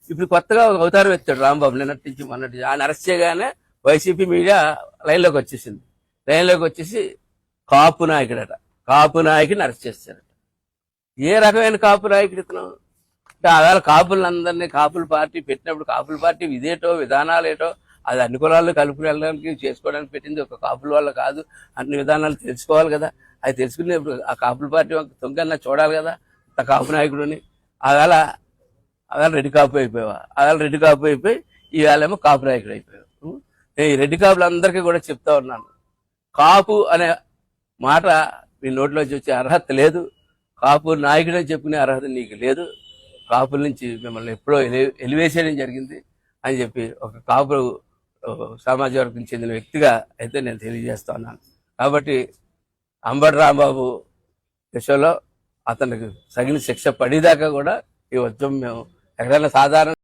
ఇప్పుడు కొత్తగా ఒక అవతారం ఎత్తాడు రాంబాబు నిన్నటి నుంచి మొన్నటి ఆయన అరెస్ట్ చేయగానే వైసీపీ మీడియా లైన్లోకి వచ్చేసింది. లైన్లోకి వచ్చేసి కాపు నాయకుడట, కాపు నాయకుడిని అరెస్ట్ చేస్తారట. ఏ రకమైన కాపు నాయకుడు ఇతను అంటే ఆవేళ కాపులందరినీ కాపుల పార్టీ పెట్టినప్పుడు కాపుల పార్టీ ఇదేటో విధానాలేటో అది అన్ని కులాల్లో కలుపుకు వెళ్ళడానికి చేసుకోవడానికి పెట్టింది ఒక కాపుల వల్ల కాదు. అన్ని విధానాలు తెలుసుకోవాలి కదా. అది తెలుసుకునేప్పుడు ఆ కాపుల పార్టీ తొంగన్నా చూడాలి కదా ఆ కాపు నాయకుడిని. ఆవేళ రెడ్డి కాపు అయిపోయావా, ఆవేళ రెడ్డి కాపు అయిపోయి ఈవేళేమో కాపు నాయకుడు అయిపోయావు. నేను ఈ రెడ్డి కాపులందరికీ కూడా చెప్తా ఉన్నాను, కాపు అనే మాట మీ నోట్లోంచి వచ్చే అర్హత లేదు. కాపు నాయకుడు అని చెప్పుకునే అర్హత నీకు లేదు. కాపుల నుంచి మిమ్మల్ని ఎప్పుడో ఎలివేసేయడం జరిగింది అని చెప్పి ఒక కాపు సమాజ వర్గం చెందిన వ్యక్తిగా అయితే నేను తెలియజేస్తా ఉన్నాను. కాబట్టి అంబటి రాంబాబు విషయంలో అతనికి తగిన శిక్ష పడేదాకా కూడా ఈ ఉద్యమం మేము ఎక్కడైనా సాధారణ